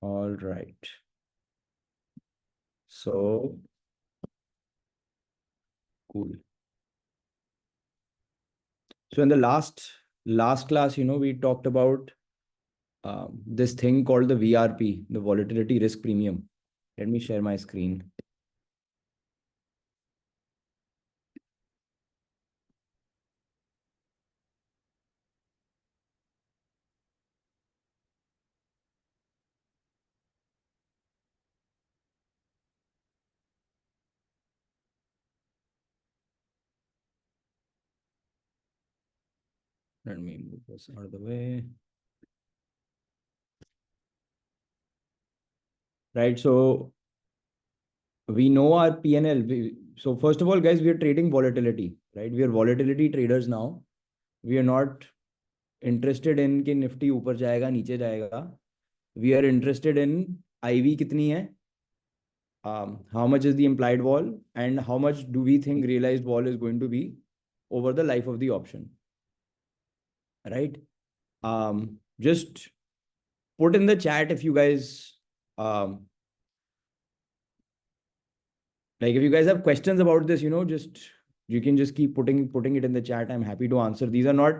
All right. So cool. So in the last class, we talked about this thing called the VRP, the volatility risk premium. Let me share my screen. Let me move this out of the way. Right. So we know our PNL. So first of all, guys, we are trading volatility, right? We are volatility traders now. We are not interested in कि Nifty ऊपर जाएगा नीचे जाएगा. We are interested in IV कितनी है, how much is the implied vol, and how much do we think realized vol is going to be over the life of the option, right? Just put in the chat if you guys um, like if you guys have questions about this, just you can just keep putting it in the chat. I'm happy to answer. These are not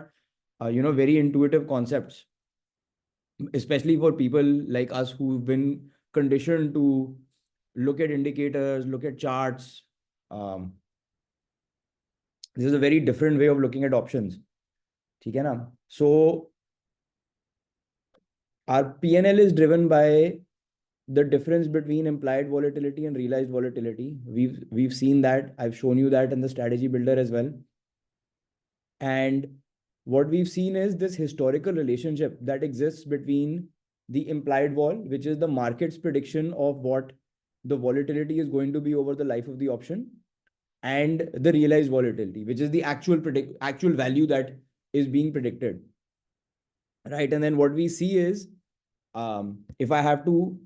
very intuitive concepts, especially for people like us who've been conditioned to look at indicators, look at charts. This is a very different way of looking at options. ठीक है ना? So our PNL is driven by the difference between implied volatility and realized volatility. We've seen that. I've shown you that in the strategy builder as well. And what we've seen is this historical relationship that exists between the implied vol, which is the market's prediction of what the volatility is going to be over the life of the option, and the realized volatility, which is the actual value that is being predicted, right? And then what we see is, if I have to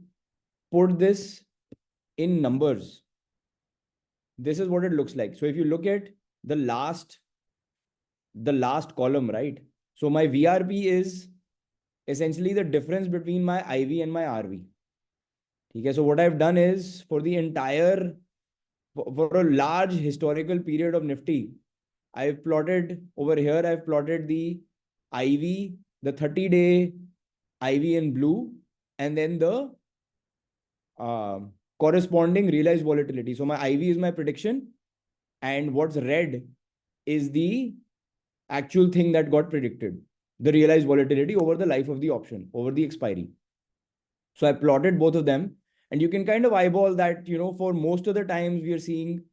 put this in numbers, this is what it looks like. So if you look at the last column, right? So my VRP is essentially the difference between my IV and my RV. Okay, so what I've done is for a large historical period of Nifty, I've plotted over here, I've plotted the IV, the 30-day IV in blue, and then the corresponding realized volatility. So my IV is my prediction, and what's red is the actual thing that got predicted, the realized volatility over the life of the option, over the expiry. So I plotted both of them, and you can kind of eyeball that, for most of the times we are seeing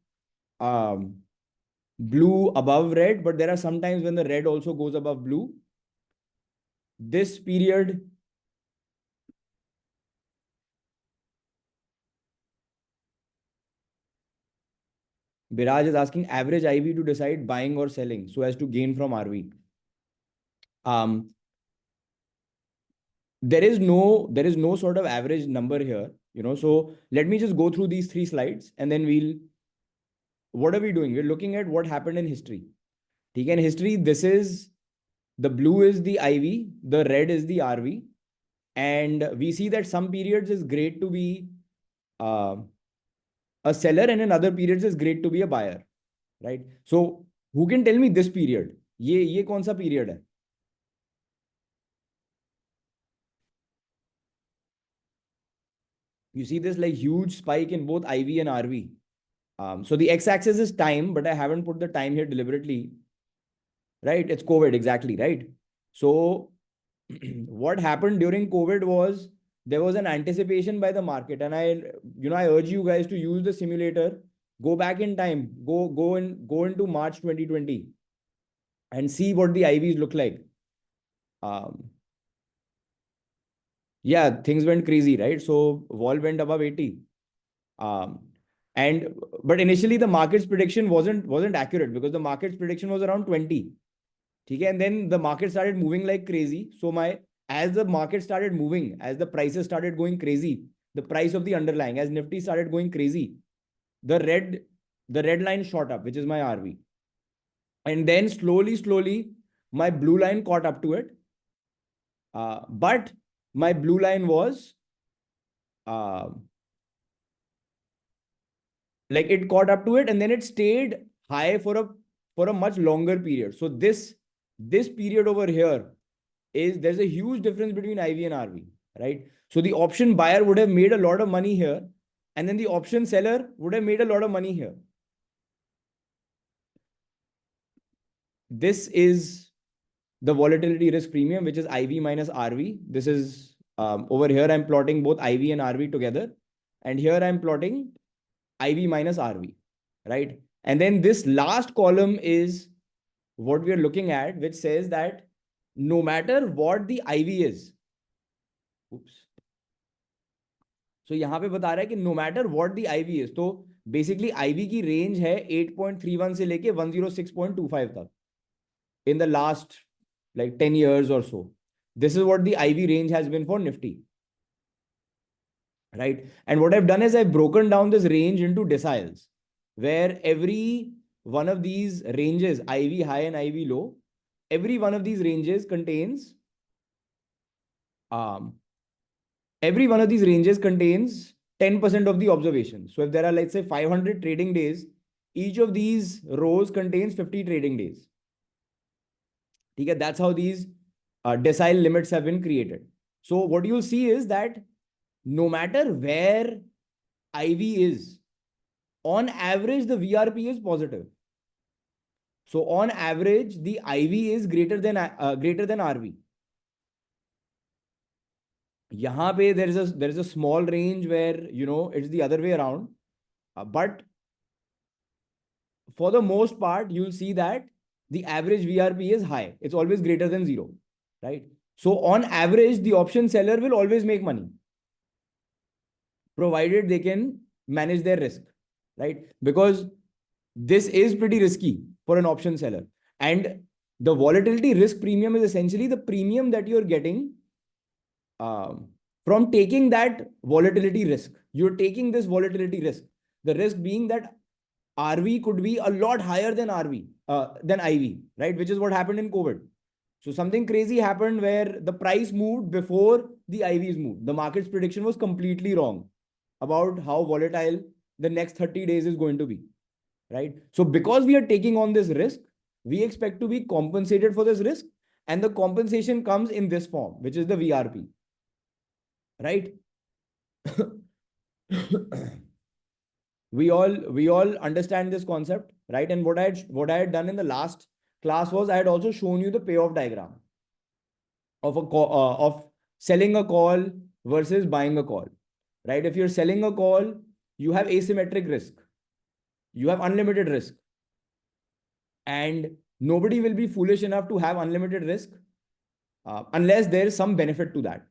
blue above red, but there are some times when the red also goes above blue. This period, Biraj is asking average IV to decide buying or selling so as to gain from RV. There is no sort of average number here, so let me just go through these 3 slides, and then what are we doing? We're looking at what happened in history. In history, this is the blue is the IV, the red is the RV, and we see that some periods is great to be uh, a seller, and in other periods is great to be a buyer, right? So who can tell me this period? ये कौन सा period है? You see this like huge spike in both IV and RV. So the x-axis is time, but I haven't put the time here deliberately, right? It's COVID, exactly, right? So what happened during COVID was there was an anticipation by the market, and I urge you guys to use the simulator, go back in time, go into March 2020, and see what the IVs look like. Yeah, things went crazy, right? So vol went above 80. But initially the market's prediction wasn't accurate because the market's prediction was around 20. Okay, and then the market started moving like crazy. So as the market started moving, as the prices started going crazy, the price of the underlying, as Nifty started going crazy, the red line shot up, which is my RV. And then slowly, my blue line caught up to it. But my blue line was like it caught up to it and then it stayed high for a much longer period. So this period over here is, there's a huge difference between IV and RV, right? So the option buyer would have made a lot of money here, and then the option seller would have made a lot of money here. This is the volatility risk premium, which is IV minus RV. This is over here, I'm plotting both IV and RV together. And here I'm plotting IV minus RV, right? And then this last column is what we're looking at, which says that no matter what the IV is, oops. So यहाँ पे बता रहा है कि no matter what the IV is, तो basically IV की range है 8.31 से लेके 106.25 तक in the last like 10 years or so. This is what the IV range has been for Nifty, right? And what I've done is I've broken down this range into deciles, where every one of these ranges, IV high and IV low, every one of these ranges contains every one of these ranges contains 10% of the observation. So if there are, let's say, 500 trading days, each of these rows contains 50 trading days. Okay, that's how these decile limits have been created. So what you'll see is that no matter where IV is, on average, the VRP is positive. So on average, the IV is greater than RV. Yahan pe there is a small range where, you know, it's the other way around. But for the most part, you'll see that the average VRP is high. It's always greater than 0, right? So on average, the option seller will always make money, provided they can manage their risk, right? Because this is pretty risky for an option seller. And the volatility risk premium is essentially the premium that you're getting from taking that volatility risk. You're taking this volatility risk. The risk being that RV could be a lot higher than than IV, right? Which is what happened in COVID. So something crazy happened where the price moved before the IVs moved. The market's prediction was completely wrong about how volatile the next 30 days is going to be, right? So because we are taking on this risk, we expect to be compensated for this risk. And the compensation comes in this form, which is the VRP, right? we all understand this concept, right? And what I had done in the last class was I had also shown you the payoff diagram of of selling a call versus buying a call, right? If you're selling a call, you have asymmetric risk, you have unlimited risk, and nobody will be foolish enough to have unlimited risk unless there is some benefit to that.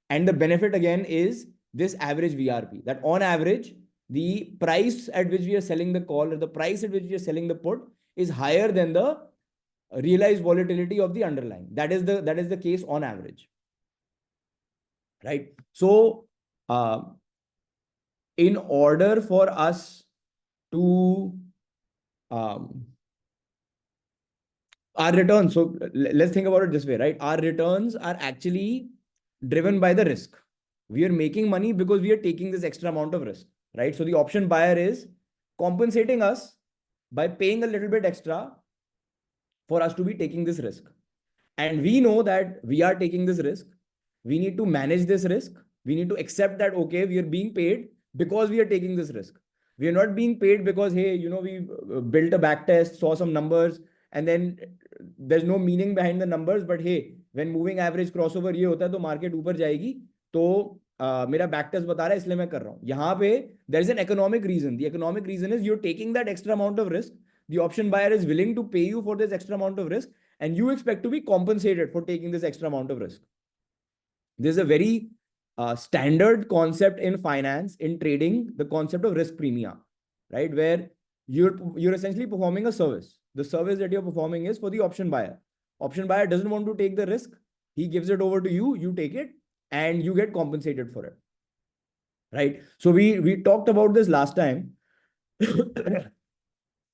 And the benefit again is this average VRP, that on average, the price at which we are selling the call or the price at which we are selling the put is higher than the realized volatility of the underlying. That is the case on average, right? So in order for us to our returns, so let's think about it this way, right? Our returns are actually driven by the risk. We are making money because we are taking this extra amount of risk, right? So the option buyer is compensating us by paying a little bit extra for us to be taking this risk. And we know that we are taking this risk. We need to manage this risk. We need to accept that, okay, we are being paid because we are taking this risk. We are not being paid because, hey, you know, we built a back test, saw some numbers, and then there's no meaning behind the numbers. But hey, when moving average crossover ये होता है तो market ऊपर जाएगी, तो मेरा back test बता रहा है इसलिए मैं कर रहा हूँ. यहाँ पे there is an economic reason. The economic reason is you're taking that extra amount of risk. The option buyer is willing to pay you for this extra amount of risk, and you expect to be compensated for taking this extra amount of risk. This is a very standard concept in finance, in trading, the concept of risk premia, right? Where you're essentially performing a service. The service that you're performing is for the option buyer. Option buyer doesn't want to take the risk. He gives it over to you, you take it, and you get compensated for it, right? So we talked about this last time.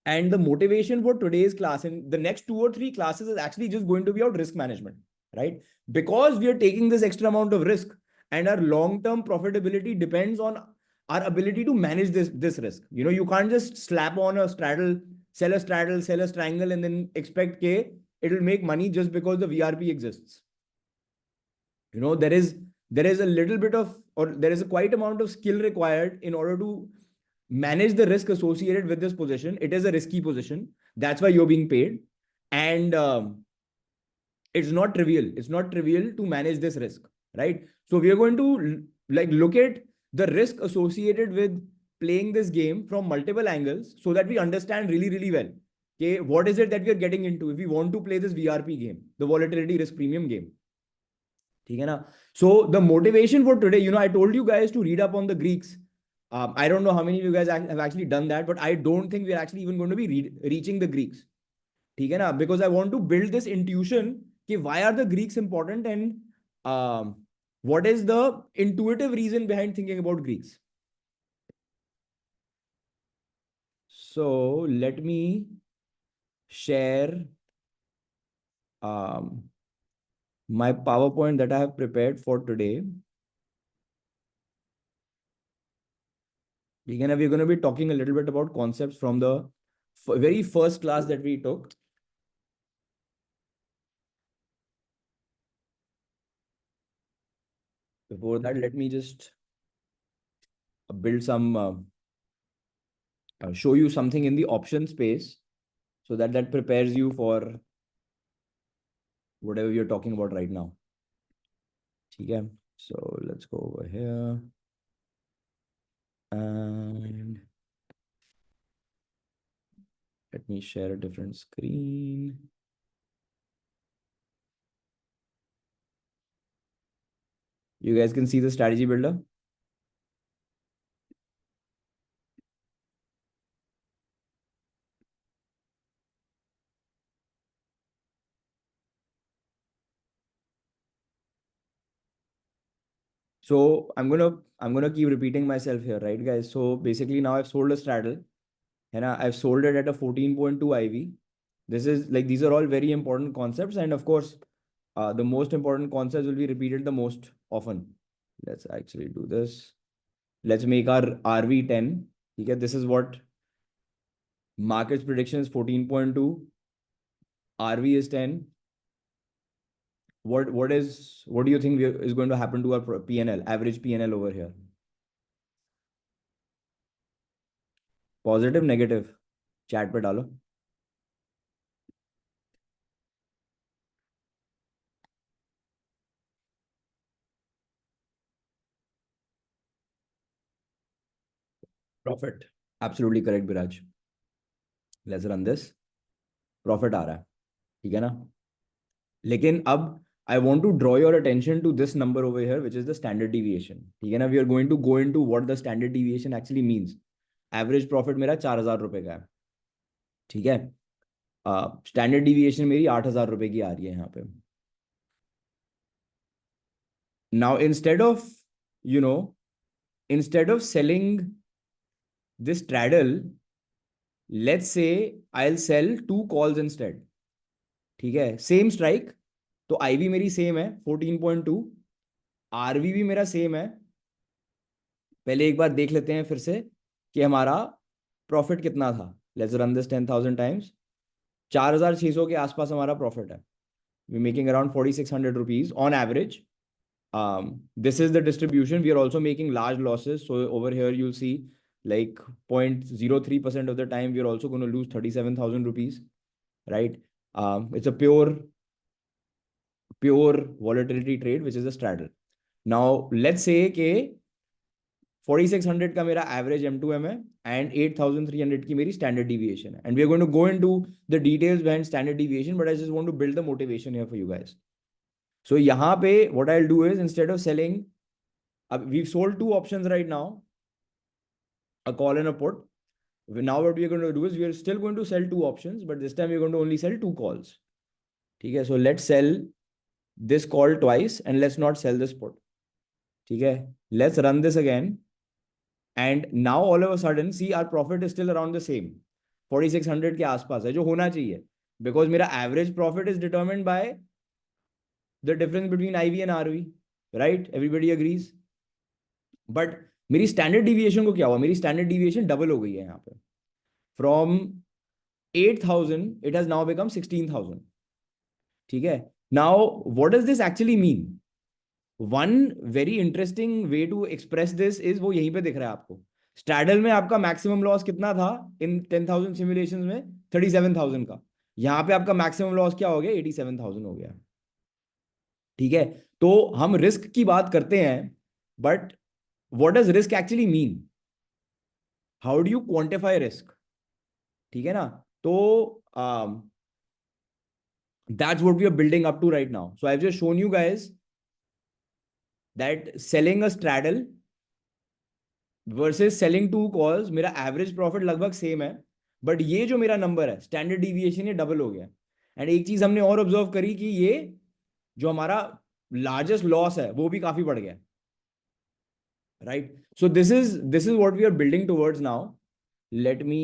And the motivation for today's class in the next 2 or 3 classes is actually just going to be about risk management, right? Because we are taking this extra amount of risk, and our long-term profitability depends on our ability to manage this risk. You can't just slap on a straddle, sell a straddle, sell a strangle, and then expect it'll make money just because the VRP exists. There is a little bit of, or there is a quite amount of skill required in order to manage the risk associated with this position. It is a risky position. That's why you're being paid. And it's not trivial to manage this risk, right? So we are going to look at the risk associated with playing this game from multiple angles so that we understand really, really well. Okay, what is it that we are getting into if we want to play this VRP game, the volatility risk premium game? So the motivation for today, I told you guys to read up on the Greeks. I don't know how many of you guys have actually done that, but I don't think we're actually even going to be reaching the Greeks. Because I want to build this intuition. Why are the Greeks important, and what is the intuitive reason behind thinking about Greeks? So let me share my PowerPoint that I have prepared for today. We're going to be talking a little bit about concepts from the very first class that we took. Before that, let me just build some, show you something in the option space so that prepares you for whatever you're talking about right now. Okay, so let's go over here. And let me share a different screen. You guys can see the strategy builder. So I'm gonna keep repeating myself here, right, guys? So basically now I've sold a straddle, and I've sold it at a 14.2 IV. These are all very important concepts, and of course, the most important concepts will be repeated the most often. Let's actually do this. Let's make our RV 10. Okay, this is what market's prediction is 14.2. RV is 10. What do you think is going to happen to our PNL, average PNL over here? Positive, negative? Chat पे डालो. Profit. Absolutely correct, Biraj. Let's run this. Profit आ रहा है. ठीक है ना? लेकिन अब I want to draw your attention to this number over here, which is the standard deviation. ठीक है ना? We are going to go into what the standard deviation actually means. Average profit मेरा 4,000 रुपए का है. ठीक है? Standard deviation मेरी 8,000 रुपए की आ रही है यहाँ पे. Now, instead of selling this straddle, let's say I'll sell 2 calls instead. ठीक है? Same strike. तो IV मेरी सेम है 14.2, RV भी मेरा सेम है. पहले एक बार देख लेते हैं फिर से कि हमारा प्रॉफिट कितना था. Let's run this 10,000 times. 4,600 के आसपास हमारा प्रॉफिट है. We making around 4,600 rupees on average. This is the distribution. We are also making large losses. So over here you'll see like 0.03% of the time we are also going to lose 37,000 rupees, right? It's a pure volatility trade, which is a straddle. Now let's say कि 4,600 का मेरा average M2M है and 8,300 की मेरी standard deviation है. And we are going to go into the details behind standard deviation, but I just want to build the motivation here for you guys. So यहाँ पे what I'll do is, instead of selling, we've sold 2 options right now, a call and a put. Now what we are going to do is we are still going to sell 2 options, but this time we're going to only sell 2 calls. Okay, so let's sell this call twice and let's not sell this put. Okay, let's run this again. And now all of a sudden, see, our profit is still around the same. 4,600 के आसपास है जो होना चाहिए, because मेरा average profit is determined by the difference between IV and RV. Right, everybody agrees. But मेरी standard deviation को क्या हुआ, मेरी स्टैंडर्ड डिविएशन डबल हो गई है यहाँ पे, from 8,000 it has now become 16,000। ठीक है, now what does this actually mean? One very interesting way to express this is, वो यहीं पे दिख रहा है आपको। स्ट्रैडल में आपका मैक्सिमम लॉस कितना था इन 10,000 सिमुलेशंस में? 37,000 का। यहाँ पे आपका मैक्सिमम लॉस क्या हो गया? 87,000 हो गया। ठीक है, तो हम रिस्क की बात करते हैं, but what does risk actually mean? How do you quantify risk? ठीक है ना? तो that's what we are building up to right now. So I've just shown you guys that selling a straddle versus selling two calls, मेरा average profit लगभग same है, but ये जो मेरा नंबर है स्टैंडर्ड डिविएशन ये डबल हो गया। एंड एक चीज हमने और ऑब्जर्व करी कि ये जो हमारा लार्जेस्ट लॉस है वो भी काफी बढ़ गया। Right, so this is what we are building towards now. Let me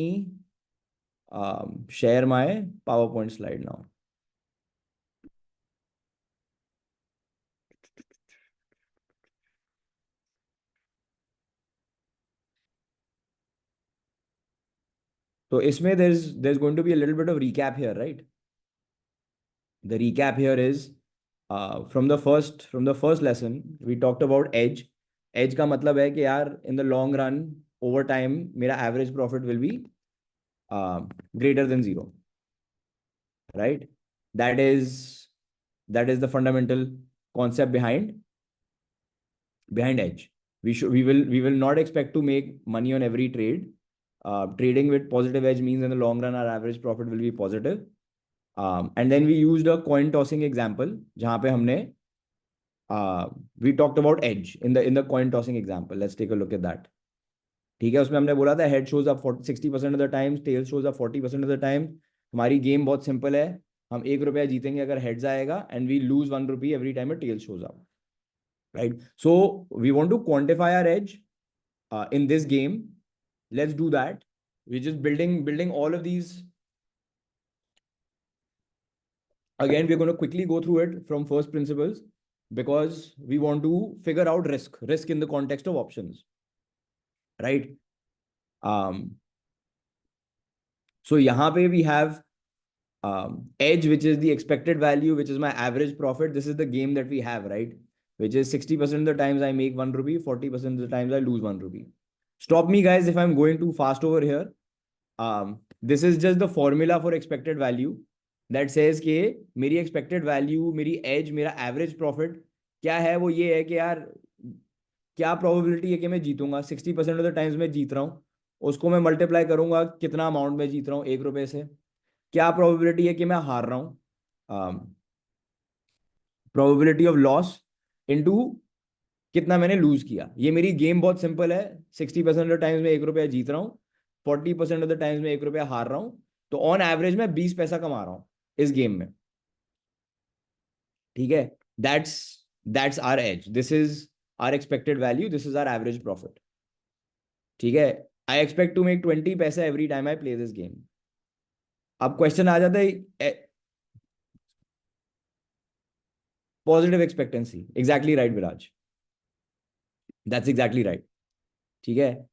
share my PowerPoint slide now. तो इसमें there's going to be a little bit of recap here, right? The recap here is from the first lesson we talked about edge. Edge का मतलब है कि यार in the long run over time मेरा average profit will be greater than zero, right? That is the fundamental concept behind edge. We will not expect to make money on every trade. Trading with positive edge means in the long run our average profit will be positive. And then we used a coin tossing example जहाँ पे हमने we talked about edge in the coin tossing example. Let's take a look at that. ठीक है, उसमें हमने बोला था head shows up 60% of the time, tail shows up 40% of the time. हमारी गेम बहुत सिंपल है, हम 1 रुपया जीतेंगे अगर हेड्स आएगा, and we lose 1 rupee every time a tail shows up. Right, so we want to quantify our edge in this game. Let's do that. We're just building all of these. Again, we're going to quickly go through it from first principles because we want to figure out risk in the context of options, right? So यहाँ पे we have edge, which is the expected value, which is my average profit. This is the game that we have, right? Which is 60% of the times I make 1 rupee, 40% of the times I lose 1 rupee. Stop me, guys, if I'm going too fast over here. This is just the formula for expected value that says कि मेरी expected value, मेरी edge, मेरा average profit क्या है? वो ये है कि यार क्या probability है कि मैं जीतूंगा? 60% of the times मैं जीत रहा हूँ, उसको मैं multiply करूंगा कितना amount में जीत रहा हूँ 1 रुपए से, क्या प्रोबेबिलिटी है कि मैं हार रहा हूं, प्रोबेबिलिटी ऑफ लॉस इनटू कितना मैंने लूज किया। ये मेरी गेम बहुत सिंपल है, 60% ऑफ टाइम्स में 1 रुपया जीत रहा हूं, 40% ऑफ द टाइम्स में 1 रुपया हार रहा हूं, तो ऑन एवरेज मैं 20 पैसा कमा रहा हूं इस गेम में। ठीक है, that's our edge, this is our expected value, this is our average profit. ठीक है, I expect to make 20 paisa every time I play this game. अब क्वेश्चन आ जाता है positive expectancy. Exactly right Viraj, that's exactly right. ठीक है,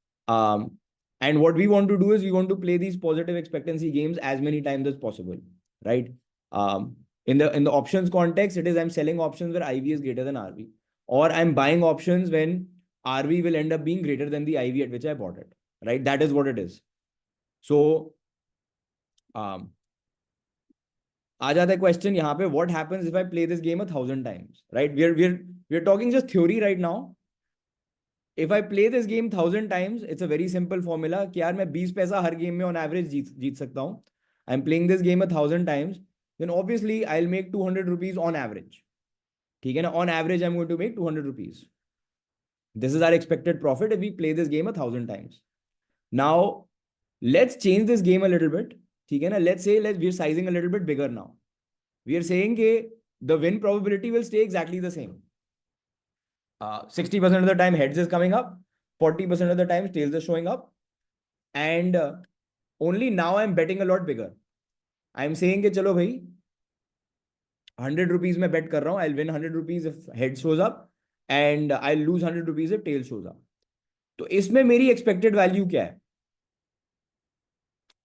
and what we want to do is we want to play these positive expectancy games as many times as possible, right? In the options context, it is I'm selling options where IV is greater than RV, or I'm buying options when RV will end up being greater than the IV at which I bought it, right? That is what it is. So आ जाता है question यहाँ पे, what happens if I play this game 1,000 times, right? We're talking just theory right now. If I play this game 1,000 times, it's a very simple formula कि यार मैं 20 पैसा हर game में on average जीत सकता हूँ. I'm playing this game 1,000 times, then obviously I'll make 200 rupees on average. ठीक है ना? On average, I'm going to make 200 rupees. This is our expected profit if we play this game 1,000 times. Now, let's change this game a little bit. ठीक है ना? Let's say we're sizing a little bit bigger now. We are saying कि the win probability will stay exactly the same. 60% of the time heads is coming up, 40% of the time tails is showing up, and only now I'm betting a lot bigger. I'm saying कि चलो भाई 100 rupees में bet कर रहा हूँ, I'll win 100 rupees if head shows up, and I'll lose 100 rupees if tail shows up. तो इसमें मेरी एक्सपेक्टेड वैल्यू क्या है?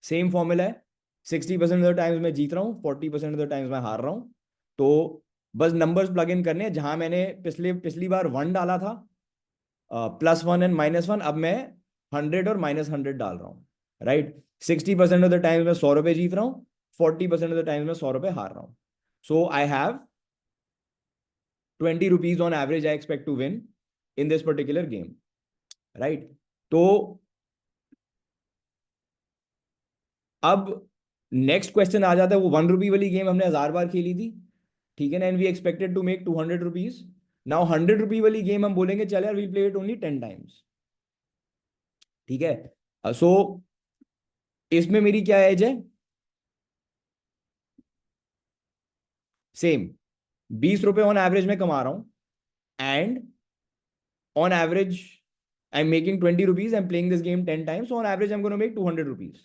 सेम फॉर्मूला है, 60% ऑफ द टाइम्स मैं जीत रहा हूँ, 40% ऑफ द टाइम्स मैं हार रहा हूँ. तो बस नंबर्स प्लग इन करने हैं. जहां मैंने पिछली बार 1 डाला था, +1 एंड -1, अब मैं 100 और -100 डाल रहा हूँ. राइट. 60% ऑफ द टाइम्स मैं 100 रुपए जीत रहा हूँ, 40% ऑफ द टाइम्स मैं 100 रुपए हार रहा हूँ. सो I have 20 rupees on average I expect to win in this particular game. Right. तो अब नेक्स्ट क्वेश्चन आ जाता है, वो 1 रुपी वाली गेम हमने 1000 बार खेली थी, ठीक है ना, and we expected to make 200 rupees. Now 100 rupee वाली गेम हम बोलेंगे चल यार we play it only 10 times. ठीक है. सो इसमें मेरी क्या एज है? सेम 20 रुपए ऑन एवरेज में कमा रहा हूं, and on average I am making 20 rupees. I'm playing this game 10 times, so on average I'm going to make 200 rupees.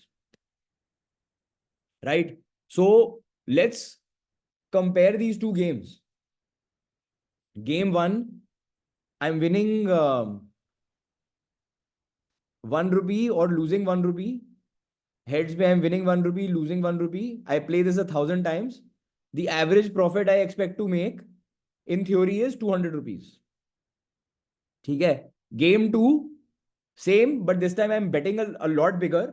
Right. So let's compare these two games. Game 1, I'm winning 1 rupee or losing 1 rupee. Heads पे I'm winning 1 rupee, losing 1 rupee. I play this 1,000 times. The average profit I expect to make in theory is 200 rupees. ठीक है. Game 2, same, but this time I'm betting a lot bigger.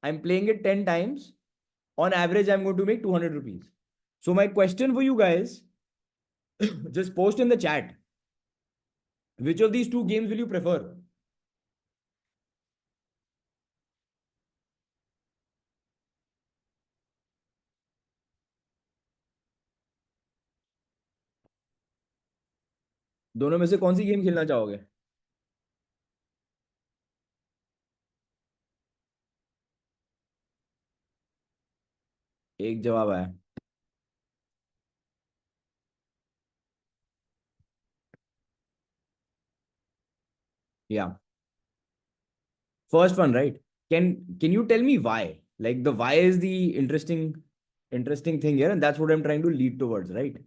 I'm playing it 10 times. On average, I'm going to make 200 rupees. So my question for you guys, just post in the chat. Which of these two games will you prefer? दोनों में से कौन सी game खेलना चाहोगे? एक जवाब आया. Yeah. First one, right? Can you tell me why? Like the why is the interesting thing here, and that's what I'm trying to lead towards, right?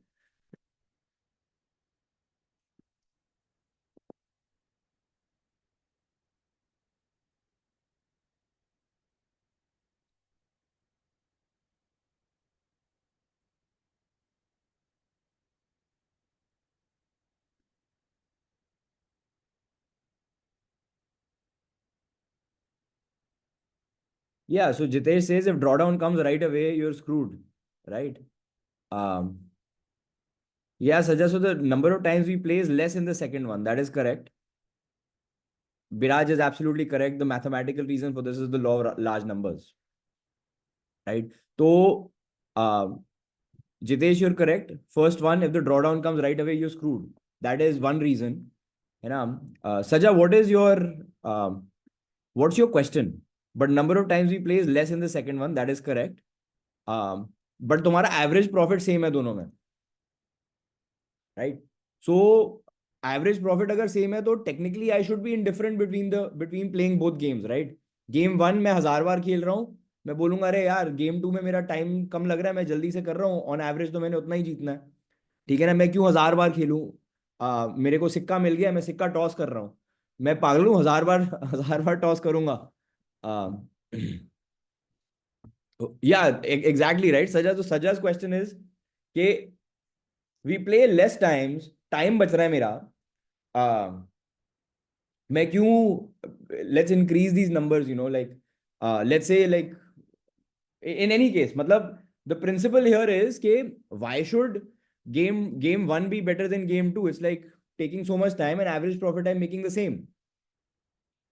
Yeah, so Jitesh says if drawdown comes right away, you're screwed, right? Um, yeah, Sajja, so the number of times we play is less in the second one. That is correct. Biraj is absolutely correct. The mathematical reason for this is the law of large numbers, right? So, Jitesh, you're correct. First one, if the drawdown comes right away, you're screwed. That is one reason. You know, Saja, what's your question? But number of times we play is less in the second one. That is correct. But तुम्हारा average profit same है दोनों में, right? So average profit अगर same है तो technically I should be indifferent between playing both games, right? Game 1 मैं 1000 बार खेल रहा हूँ, मैं बोलूंगा अरे यार गेम 2 में मेरा टाइम कम लग रहा है, मैं जल्दी से कर रहा हूँ, ऑन एवरेज तो मैंने उतना ही जीतना है. ठीक है ना, मैं क्यों 1000 बार खेलूं? मेरे को सिक्का मिल गया, मैं सिक्का टॉस कर रहा हूँ. मैं पागल हूँ 1000 बार 1000 बार टॉस करूंगा? या एग्जैक्टली राइट सजा. तो सजाज क्वेश्चन इज कि we play less times, time बच रहा है मेरा. मैं क्यों, let's increase these numbers, like let's say like in any case, matlab, the principle here is ke why should game 1 be better than game 2? It's like taking so much time and average profit I'm making the same.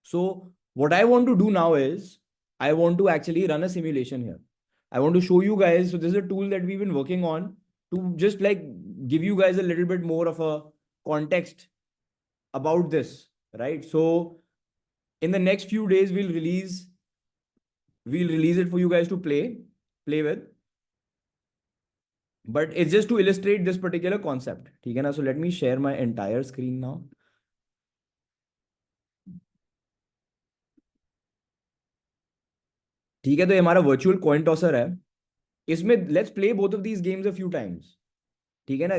So what I want to do now is I want to actually run a simulation here. I want to show you guys. So this is a tool that we've been working on to just like give you guys a little bit more of a context about this, right? So in the next few days we'll release it for you guys to play with, but it's just to illustrate this particular concept. ठीक है ना? So let me share my entire screen now. ठीक है, तो ये हमारा virtual coin टॉसर है. इसमें let's play both of these games a few times. ठीक है ना?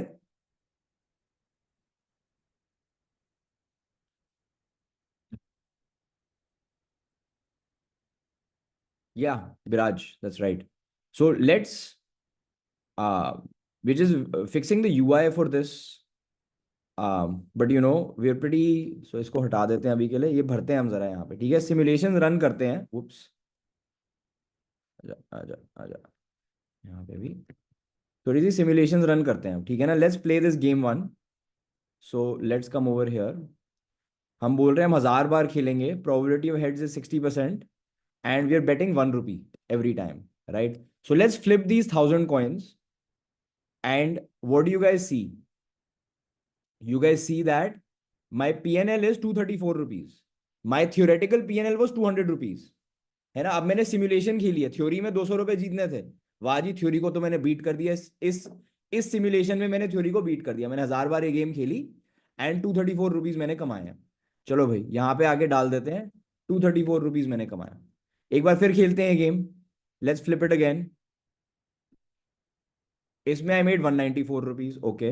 Yeah, Biraj, that's right. So let's we're just fixing the UI for this. But you know we are pretty, so इसको हटा देते हैं अभी के लिए, ये भरते हैं हम जरा यहाँ पे, ठीक है? सिमुलेशन रन करते हैं। उप्स, आजा आजा आजा, यहाँ पे भी थोड़ी सी सिमुलेशन रन करते हैं, ठीक है ना? Let's play this game one. So let's come over here. हम बोल रहे हैं हम 1000 बार खेलेंगे, probability of heads is 60%, and we are betting 1 rupee every time, right? So let's flip these 1000 coins, and what do you guys see? You guys see that my PNL is 234 rupees. My theoretical PNL was 200 rupees, है ना? अब मैंने simulation खेली है, theory में 200 रुपए जीतने थे, वाह जी, थ्योरी को तो मैंने बीट कर दिया। इस सिमुलेशन में मैंने थ्योरी को बीट कर दिया। मैंने 1000 बार ये गेम खेली एंड 234 रुपीज मैंने कमाए हैं। चलो भाई, यहाँ पे आगे डाल देते हैं, 234 रुपीज मैंने कमाया। एक बार फिर खेलते हैं game, let's flip it again. इसमें I made 194 rupees, okay,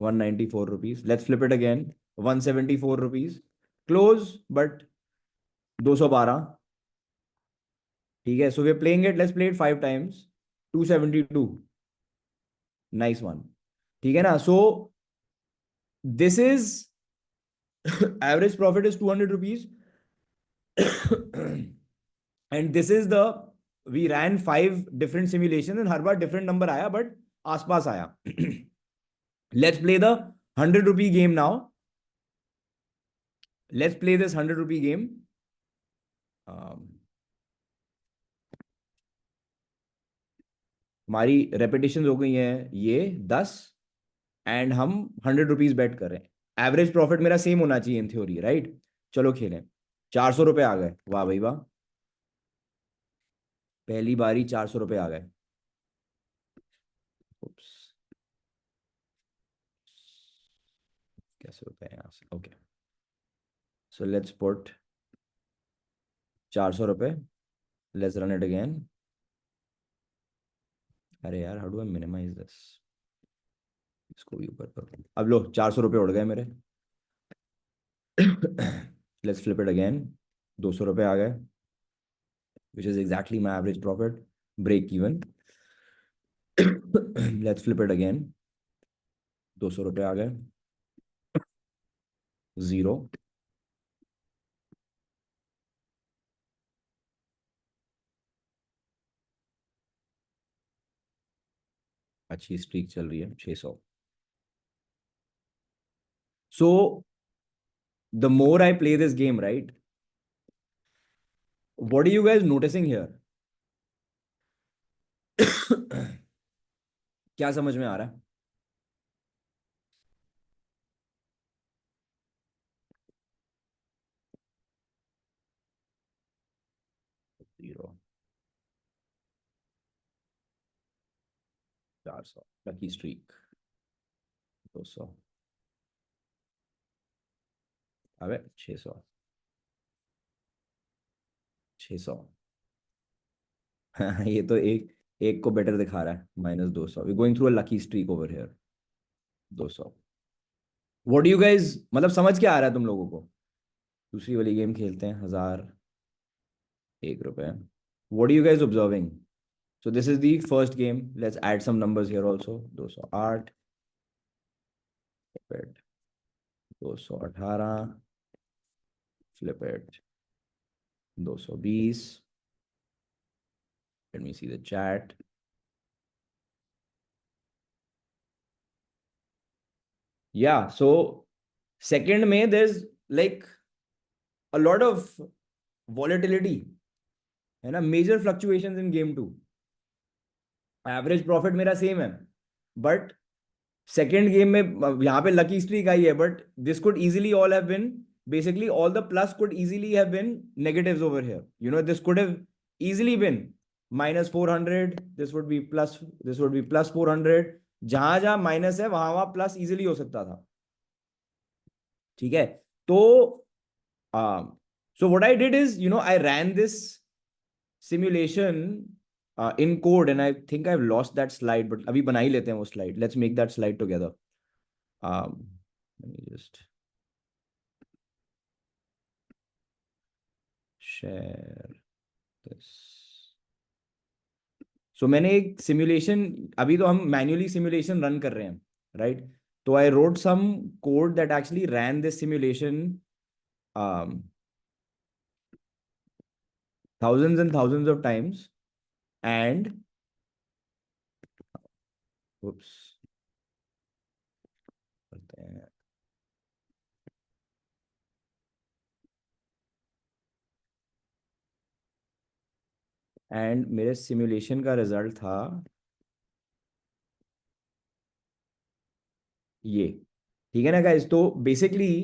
194 rupees. Let's flip it again, 174 rupees, close but 212, ठीक है? So we are playing it, let's play it 5 times, 272, nice one, ठीक है ना? So this is average profit is 200 rupees, and this is the, we ran 5 different simulation and हर बार different number आया, but आसपास आया। Let's play the 100 rupee game now. Let's play this 100 rupee game. हमारी repetition हो गई हैं ये 10, एंड हम 100 रुपीज बेट कर रहे हैं। एवरेज प्रॉफिट मेरा सेम होना चाहिए इन थ्योरी, राइट? चलो खेलें। 400 रुपए आ गए, वाह भाई वाह, पहली बारी 400 रुपए आ गए। Oops, कैसे होता है यहाँ से? ओके, सो लेट्स पुट 400 रुपए, लेट्स रन इट अगेन। अरे यार, how do I minimize this? इसको भी ऊपर करो। अब लो, 400 रुपए उड़ गए मेरे। लेट्स फ्लिप इट अगेन, 200 रुपए आ गए, which is exactly my average profit, break even. Let's flip it again, 200 रुपए आ गए, जीरो। अच्छी स्ट्रीक चल रही है, 600। So the more I play this game, right, what are you guys noticing here? क्या समझ में आ रहा है? जीरो, 400, लकी स्ट्रीक, 200, अबे 600, 600। ये तो एक एक को बेटर दिखा रहा है, -200। We going through a lucky streak over here, 200। What do you guys, मतलब समझ क्या आ रहा है तुम लोगों को? दूसरी वाली गेम खेलते हैं, 1001 रुपए। What are you guys observing? So this is the first game, let's add some numbers here also. 208, 218, flip it, 220, let me see the chat. Yeah, so second में there's like a lot of volatility, है ना? Major fluctuations in game two. Average profit मेरा same है, but second game में यहाँ पे lucky streak आई है, but this could easily all have been, basically all the plus could easily have been negatives over here. You know, this could have easily been -400, this would be plus, this would be +400। जहां जहां minus है वहां वहां plus easily हो सकता था, ठीक है? तो so what I did is, you know, I ran this simulation in code, and I think I've lost that slide, but अभी बना ही लेते हैं वो slide. Let's make that slide together. Let me just share this. सो मैंने एक simulation, अभी तो हम मैन्युअली सिमुलेशन रन कर रहे हैं, राइट? तो I wrote some code that actually ran this simulation thousands and thousands of times, and oops, करते हैं, एंड मेरे सिमुलेशन का रिजल्ट था ये। ठीक है ना गाइस? तो बेसिकली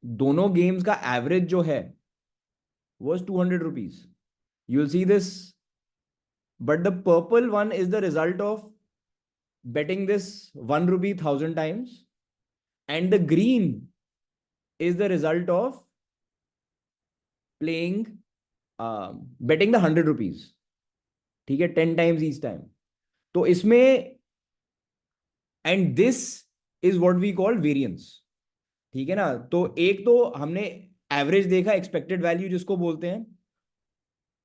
दोनों गेम्स का एवरेज जो है was 200 rupees. You'll see this, but the purple one is the result of betting this 1 rupee 1,000 times, and the green is the result of playing betting the 100 rupees. ठीक है, 10 times each time. तो इसमें, and this is what we call variance. ठीक है ना? तो एक तो हमने एवरेज देखा, एक्सपेक्टेड वैल्यू जिसको बोलते हैं,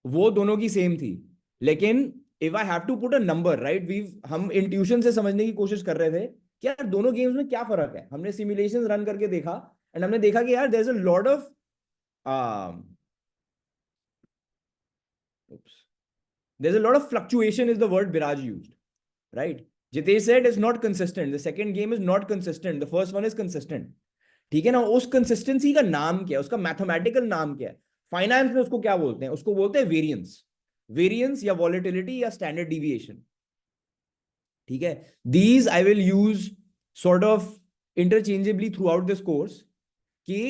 वो दोनों की सेम थी। लेकिन if I have to put a number, right, we हम इंट्यूशन से समझने की कोशिश कर रहे थे कि यार दोनों गेम्स में क्या फर्क है। हमने सिमुलेशंस रन करके देखा, एंड हमने देखा कि यार there is a lot of there's a lot of fluctuation is the word Biraj used, right? Jitesh said it's not consistent. The second game is not consistent. The first one is consistent. ठीक है ना? उस consistency का नाम क्या है, उसका mathematical नाम क्या है? फाइनेंस में उसको क्या बोलते हैं? उसको बोलते हैं वेरिएंस। वेरिएंस या वॉलेटिलिटी या स्टैंडर्ड डिविएशन। ठीक है? These I will use sort of interchangeably through out this course, कि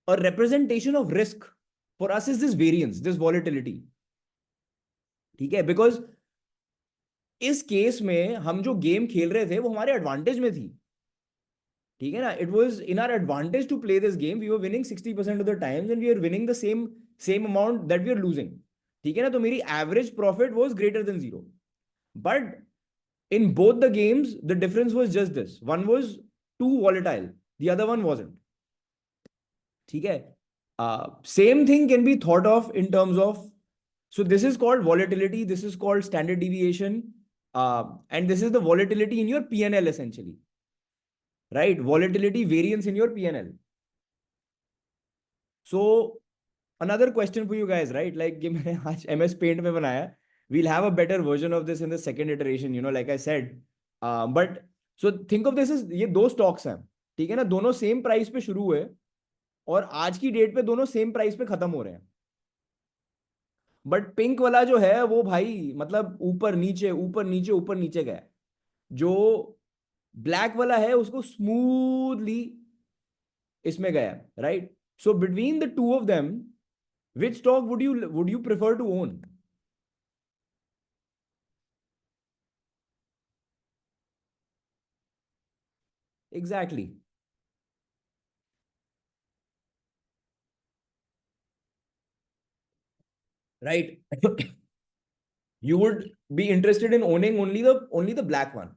a representation of risk for us is this variance, this volatility. ठीक है? बिकॉज इस केस में हम जो गेम खेल रहे थे वो हमारे एडवांटेज में थी। ठीक है ना? It was in our advantage to play this game. We were winning 60% of the times, and we are winning the same amount that we are losing. ठीक है ना? तो मेरी average profit was greater than zero. But in both the games the difference was just this, one was too volatile, the other one wasn't. ठीक है? Same thing can be thought of in terms of, so this is called volatility, this is called standard deviation, and this is the volatility in your PNL essentially, right? Volatility variance in your PNL. So another question for you guys, right? Like कि मैंने आज MS Paint में बनाया, we'll have a better version of this in the second iteration, you know, like I said. But so think of this as, ये दो stocks हैं, ठीक है ना? दोनों सेम प्राइस पे शुरू हुए और आज की डेट पे दोनों सेम प्राइस पे खत्म हो रहे हैं। बट पिंक वाला जो है वो भाई मतलब ऊपर नीचे ऊपर नीचे ऊपर नीचे गया। जो ब्लैक वाला है उसको स्मूथली इसमें गया, right? So between the two of them, which stock would you prefer to own? Exactly, right. You would be interested in owning only the black one.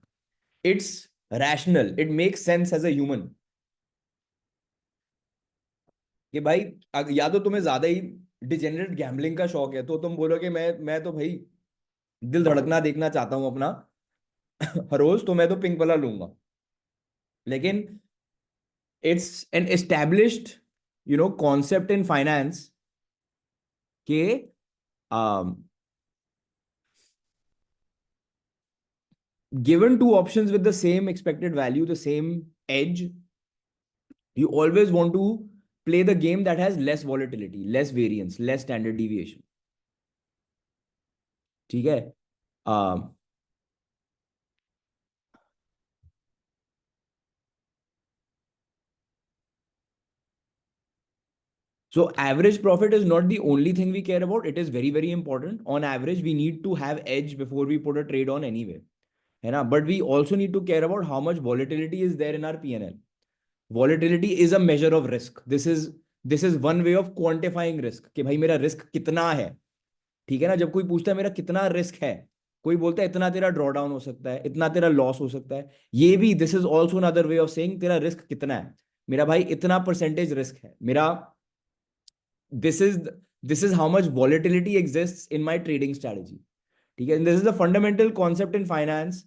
It's rational. It makes sense as a human. कि भाई या तो तुम्हें ज्यादा ही degenerate gambling का शौक है, तो तुम बोलोगे मैं तो भाई दिल धड़कना देखना चाहता हूं अपना हर रोज, तो मैं तो पिंक वाला लूंगा। लेकिन it's an established concept in finance के given two options with the same expected value, the same edge, you always want to play the game that has less volatility, less variance, less standard deviation. ठीक है? So average profit is not the only thing we care about. It is very, very important. On average, we need to have edge before we put a trade on anyway. है ना? But we also need to care about how much volatility is there in our PNL. Volatility is a measure of risk. This is one way of quantifying risk, कि भाई मेरा risk कितना है। ठीक है ना? जब कोई पूछता है मेरा कितना रिस्क है, कोई बोलता है इतना तेरा ड्रॉ डाउन हो सकता है, इतना तेरा लॉस हो सकता है, ये भी this is also another way of saying तेरा रिस्क कितना है। मेरा भाई इतना परसेंटेज रिस्क है मेरा। This is this is how much volatility exists in my trading strategy. ठीक है, this is the fundamental concept in finance.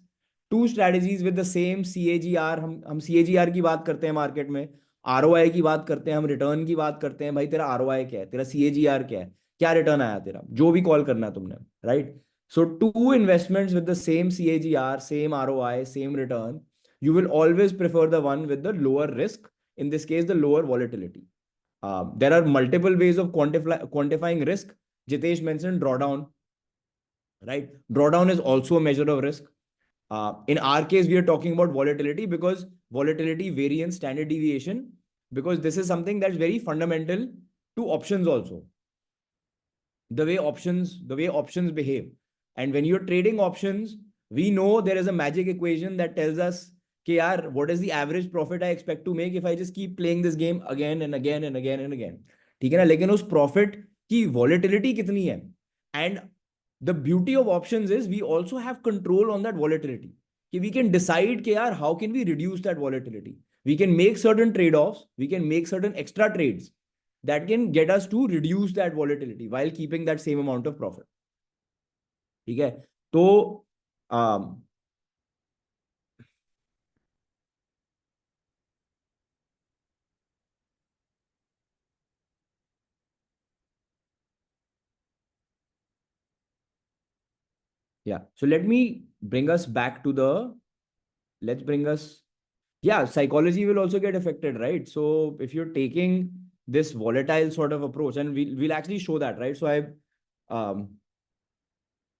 Two strategies with the same CAGR, हम CAGR की बात करते हैं मार्केट में, ROI की बात करते हैं, हम रिटर्न की बात करते हैं. भाई तेरा ROI क्या है, तेरा CAGR क्या है, क्या रिटर्न आया तेरा, जो भी कॉल करना है तुमने, right? So two investments with the same CAGR, same ROI, same return, you will always prefer the one with the lower risk, in this case the lower volatility. There are multiple ways of quantifying risk. Jitesh mentioned drawdown, right? Drawdown is also a measure of risk. In our case, we are talking about volatility, because volatility, variance, standard deviation, because this is something that's very fundamental to options also. The way options behave. And when you're trading options, we know there is a magic equation that tells us, okay, yaar, what is the average profit I expect to make if I just keep playing this game again and again and again and again. ठीक है ना? लेकिन उस profit की volatility कितनी है? And the beauty of options is we also have control on that volatility. कि we can decide कि यार how can we reduce that volatility. We can make certain trade-offs. We can make certain extra trades that can get us to reduce that volatility while keeping that same amount of profit. ठीक है? तो um, yeah, so let me bring us back to the, let's bring us, yeah, psychology will also get affected, right? So if you're taking this volatile sort of approach, and we'll actually show that, right? So um,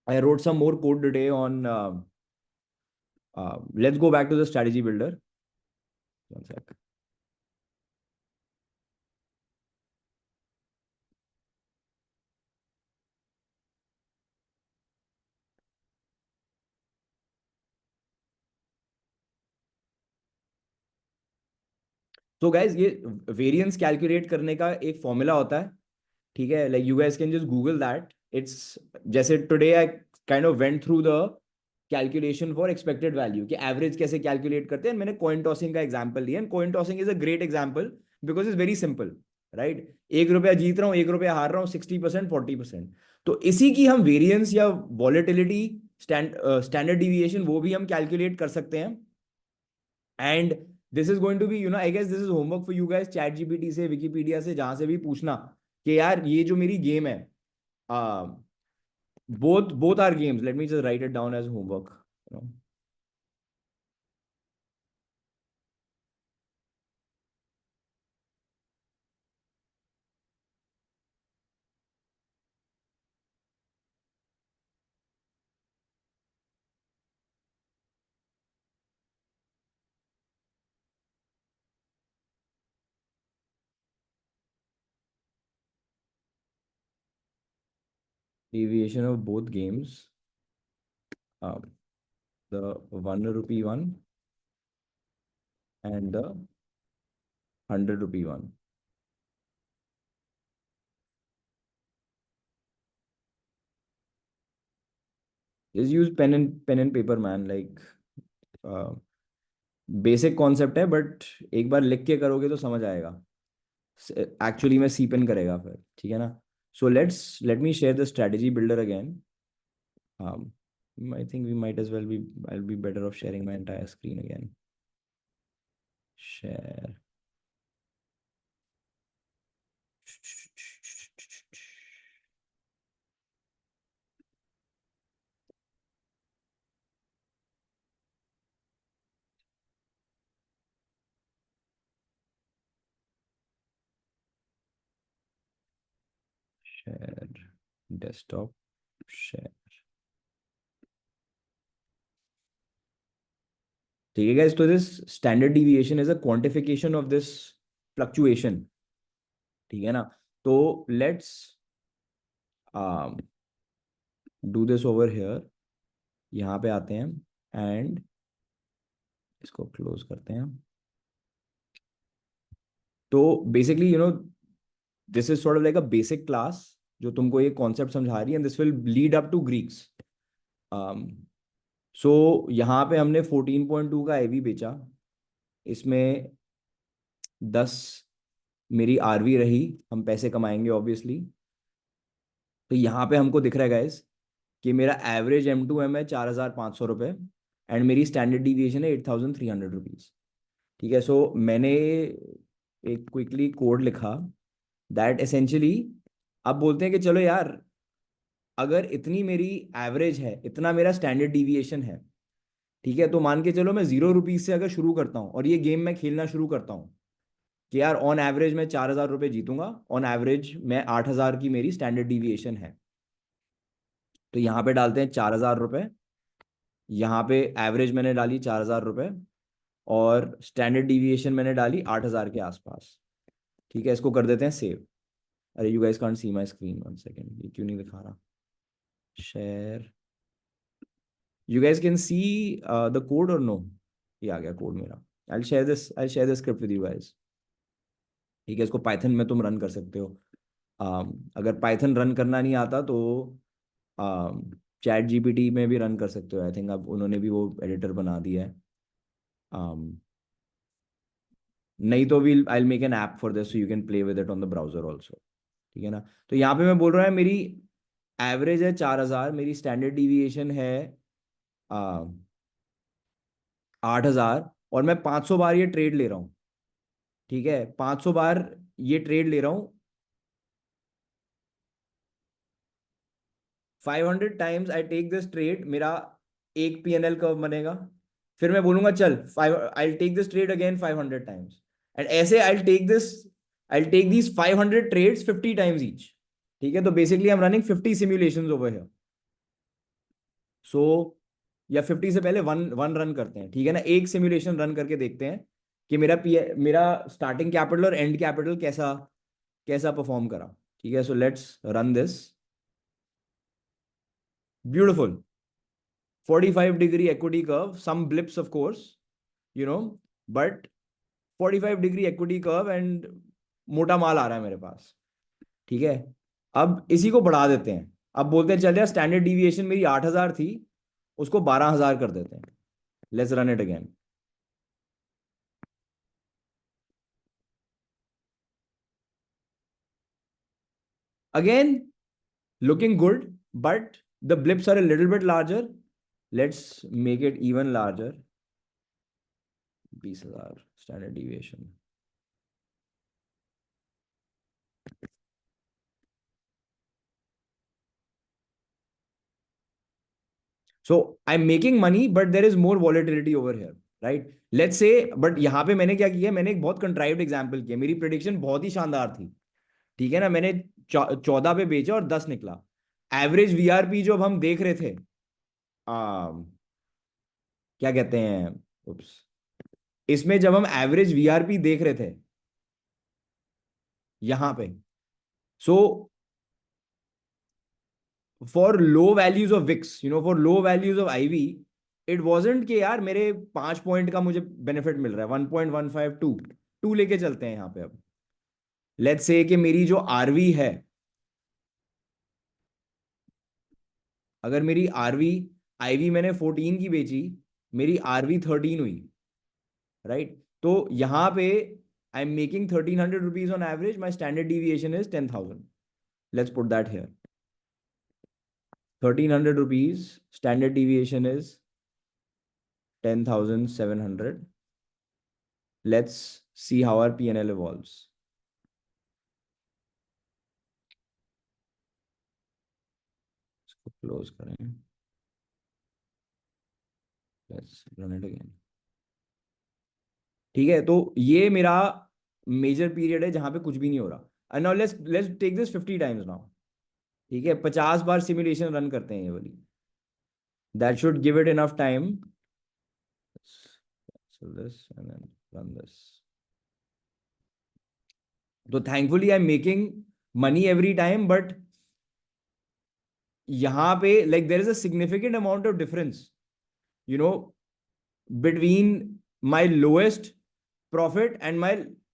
I wrote some more code today on, let's go back to the strategy builder. One sec. So guys, ये variance calculate करने का एक formula होता है. ठीक है, like you guys can just Google that. It's जैसे today I kind of went through the calculation for expected value कि average कैसे calculate करते हैं. मैंने coin tossing का example लिया, and coin tossing is a great example because it's very simple, right? 1 रुपया जीत रहा हूँ, 1 रुपया हार रहा हूँ, 60%, 40%. तो इसी की हम वेरिएंस या वॉलेटिलिटी, स्टैंडर्ड डिविएशन, वो भी हम कैलकुलेट कर सकते हैं. And this is going to be, I guess this is homework for you guys. ChatGPT से, विकीपीडिया से, जहां से भी पूछना कि यार ये जो मेरी गेम है, both are games. Let me just write it down as homework. You know. Deviation of both games. Um, the 1 rupee one and the 100 rupee one. Just use pen and paper, man. Like basic concept है, but एक बार लिख के करोगे तो समझ आएगा. Actually में सी pen करेगा फिर, ठीक है ना? सो let me share the strategy builder again. um, I think we might as well be, I'll be better off sharing my entire screen again. Share. Share desktop. Share. ठीक है guys, तो this standard deviation is a quantification of this fluctuation. ठीक है ना? तो let's um, do this over here. यहाँ पे आते हैं and इसको क्लोज करते हैं. तो basically this is sort of like a basic class जो तुमको ये कॉन्सेप्ट समझा रही है, and this will lead up to Greeks. So यहाँ पे हमने 14.2 का एवी बेचा. इसमें 10 मेरी आरवी रही. हम पैसे कमाएंगे ऑब्वियसली. तो यहाँ पे हमको दिख रहा है गाइस कि मेरा एवरेज M2M है 4,500 रुपये एंड मेरी स्टैंडर्ड डिविएशन है 8,300 रुपीज़। ठीक है, सो मैंने एक क्विकली कोड लिखा दैट एसेंशियली, अब बोलते हैं कि चलो यार, अगर इतनी मेरी एवरेज है, इतना मेरा स्टैंडर्ड डिविएशन है, ठीक है, तो मान के चलो मैं 0 रुपीज से अगर शुरू करता हूँ और ये गेम मैं खेलना शुरू करता हूँ कि यार ऑन एवरेज मैं 4,000 रुपये जीतूंगा, ऑन एवरेज मैं 8,000 की मेरी स्टैंडर्ड डिविएशन है। तो यहाँ पे डालते हैं 4,000 रुपये, यहाँ पे एवरेज मैंने डाली 4,000 रुपये और स्टैंडर्ड डिविएशन मैंने डाली 8,000 के आसपास। ठीक है, इसको कर देते हैं सेव। अरे you guys can't see my screen, one second, ये क्यों नहीं दिखा रहा? Share, you guys can see the code और नो? ये आ गया कोड मेरा। I share this script with you guys. ठीक है, इसको पाइथन में तुम रन कर सकते हो। अगर पाइथन रन करना नहीं आता तो चैट जीपीटी में भी रन कर सकते हो। आई थिंक अब उन्होंने भी वो एडिटर बना दिया है। नहीं तो will I make an app for this so you can play with it on the browser also. ठीक है ना? तो यहाँ पे मैं बोल रहा है मेरी एवरेज है 4,000, मेरी स्टैंडर्ड डिविएशन है 8,000 और मैं 500 बार ये ट्रेड ले रहा हूँ। ठीक है, 500 बार ये ट्रेड ले रहा हूँ, 500 times I take this trade, मेरा एक PNL कर्व बनेगा। फिर मैं बोलूंगा चल five, I take this trade again 500 times and ऐसे I take these 500 trades 50 times each. ठीक है, तो basically I am running 50 simulations over here. So या 50 से पहले वन वन रन करते हैं, ठीक है ना? एक सिमुलेशन रन करके देखते हैं कि मेरा स्टार्टिंग कैपिटल और एंड कैपिटल कैसा कैसा परफॉर्म करा। ठीक है, so let's run this. Beautiful, 45 degree equity curve, some blips of course, you know, but 45 degree equity curve and मोटा माल आ रहा है मेरे पास। ठीक है, अब इसी को बढ़ा देते हैं। अब बोलते हैं चल यार, स्टैंडर्ड डिविएशन मेरी 8,000 थी, उसको 12,000 कर देते हैं। Let's run it again. Again looking good, but the blips are a little bit larger. Let's make it even larger. 20,000 standard deviation. So I'm making money, but there is more volatility over here, right? Let's say, but यहाँ पे मैंने क्या किया, मैंने एक बहुत contrived example किया। मेरी प्रेडिक्शन बहुत ही शानदार थी, ठीक है ना? मैंने 14 पे बेचा और 10 निकला। एवरेज VRP जो अब हम देख रहे थे, क्या कहते हैं, उप्स, इसमें जब हम एवरेज VRP देख रहे थे यहाँ पे, so for low values of VIX, for low values of IV, it wasn't कि यार मेरे 5 पॉइंट का मुझे बेनिफिट मिल रहा है, 1.152 टू लेके चलते हैं यहाँ पे। अब लेट्स से कि मेरी जो RV है, अगर मेरी RV IV मैंने 14 की बेची, मेरी RV 13 हुई, राइट? तो यहाँ पे आई am making 1,300 rupees on average, my standard deviation is 10,000। Let's put that here, 1,300 rupees, standard deviation is 10,700। Let's see how our P&L evolves. इसको क्लोज करें, let's run it again। ठीक है, तो ये मेरा मेजर पीरियड है जहां पे कुछ भी नहीं हो रहा। And now let's take this 50 times now. ठीक है, 50 बार सिमुलेशन रन करते हैं ये वाली। That should give it enough time. So this and then run this। तो thankfully I am making money every time, but यहाँ पे like there is a significant amount of difference, you know between my lowest profit and my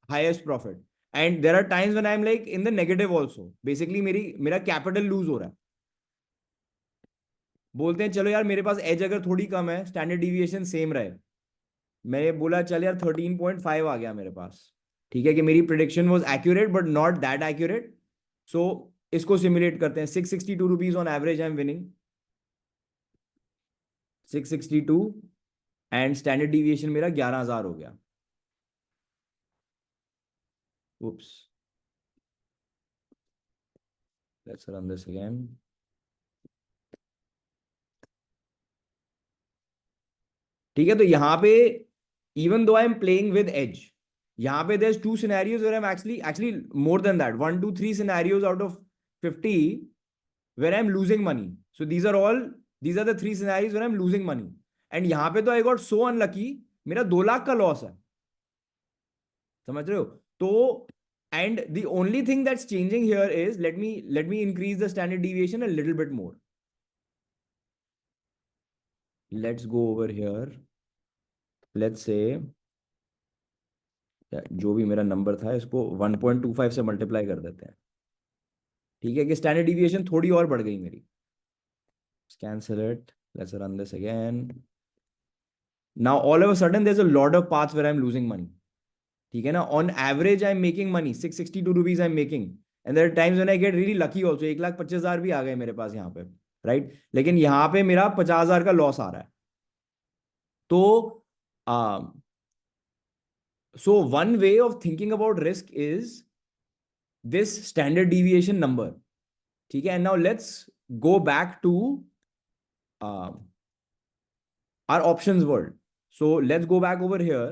highest profit, and there are times when I'm like in the negative also, basically मेरा capital loose हो रहा है। बोलते हैं चलो यार, मेरे पास as अगर थोड़ी कम है, स्टैंडर्ड डिविएशन सेम रहे, मैंने बोला चल यार 13.5 आ गया मेरे पास। ठीक है, कि मेरी prediction was accurate but not that accurate, so इसको सिमुलेट करते हैं। 662 rupees on average I am winning, 662, and standard deviation मेरा 11,000 हो गया। Oops. Let's run this again. ठीक है, तो यहां पे even though I'm playing with edge, यहाँ पे there's two scenarios where I'm actually more than that, 1 2 3 scenarios out of 50 where I'm losing money. So these are the 3 scenarios where I'm losing money. And यहाँ पे तो I got so unlucky, मेरा 2 लाख का loss है, समझ रहे हो? तो and the only thing that's changing here is let me increase the standard deviation a little bit more. Let's go over here. Let's say जो भी मेरा नंबर था इसको 1.25 से मल्टीप्लाई कर देते हैं। ठीक है, कि स्टैंडर्ड डिविएशन थोड़ी और बढ़ गई मेरी। Cancel it, let's run this again. Now all of a sudden there is a lot of paths where I am losing money. ठीक है ना, on average I am making money, 662 rupees I am making, and there are times when I get really lucky also, 1,25,000 भी आ गए मेरे पास यहाँ पे, right? लेकिन यहाँ पे मेरा 50,000 का लॉस आ रहा है। तो so one way of thinking about risk is this standard deviation number. ठीक है, and now let's go back to uh, our options world. So let's go back over here,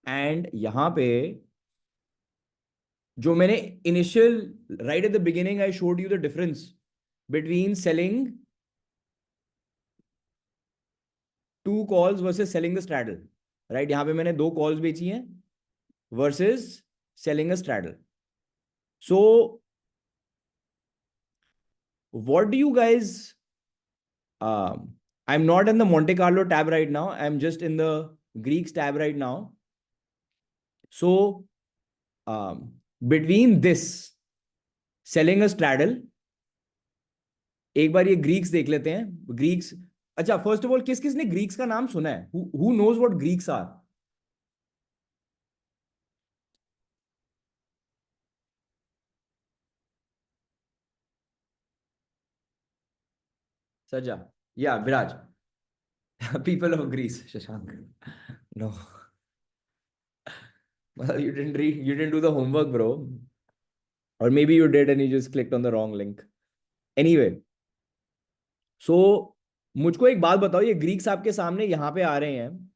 and यहाँ पे जो मैंने initial right at the beginning I showed you the difference between selling 2 calls versus selling the straddle, right? यहाँ पे मैंने 2 calls बेची हैं versus selling a straddle. So what do you guys I'm not in the Monte Carlo tab right now. I'm just in the Greeks tab right now. So between this selling a straddle, एक बार ये Greeks देख लेते हैं। Greeks, अच्छा first of all किस किस ने Greeks का नाम सुना है? who knows what Greeks are? सजा, या विराज। People of Greece, Shashank. No. Well, you didn't do the homework, bro. Or maybe you did and you just clicked on the wrong link. Anyway, so मुझको एक बात बताओ, ये Greeks आपके सामने यहाँ पे आ रहे हैं,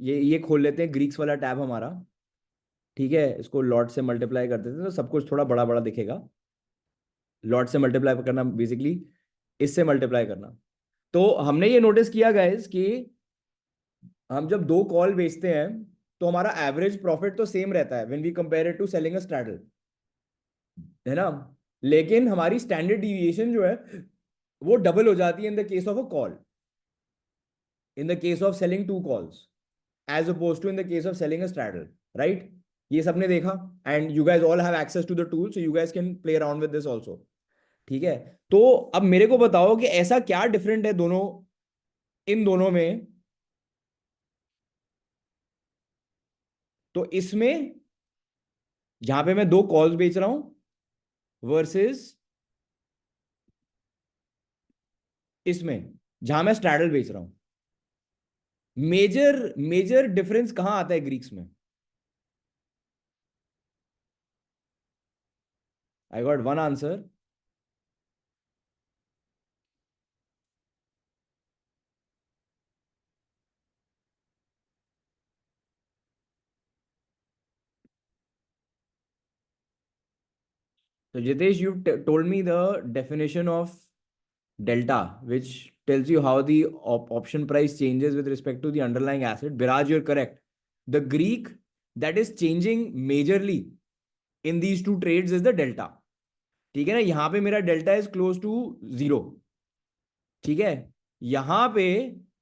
ये खोल लेते हैं ग्रीक्स वाला टैब हमारा। ठीक है, इसको लॉट से मल्टीप्लाई कर देते हैं तो सब कुछ थोड़ा बड़ा बड़ा दिखेगा। लॉट से मल्टीप्लाई करना बेसिकली इससे मल्टीप्लाई करना। तो हमने ये नोटिस किया गाइस कि हम जब 2 कॉल बेचते हैं तो हमारा एवरेज प्रॉफिट तो सेम रहता है when we compare it to selling a straddle, है ना? लेकिन हमारी स्टैंडर्ड डिविएशन जो है वो डबल हो जाती है in the case of a call, in the case of selling 2 calls as opposed to in the case of selling a straddle, right? ये सबने देखा, and you guys all have access to the tool, so you guys can play around with this also. ठीक है, तो अब मेरे को बताओ कि ऐसा क्या डिफरेंट है दोनों, इन दोनों में? तो इसमें जहां पे मैं 2 कॉल्स बेच रहा हूं वर्सेस इसमें जहां मैं स्ट्रैडल बेच रहा हूं, मेजर मेजर डिफरेंस कहां आता है ग्रीक्स में? I got one answer. So Jitesh, you told me the definition of delta, which tells you how the option price changes with respect to the underlying asset. Biraj, you're correct. The Greek that is changing majorly in these two trades is the delta. ठीक है ना, यहाँ पे मेरा delta is close to 0। ठीक है, यहाँ पे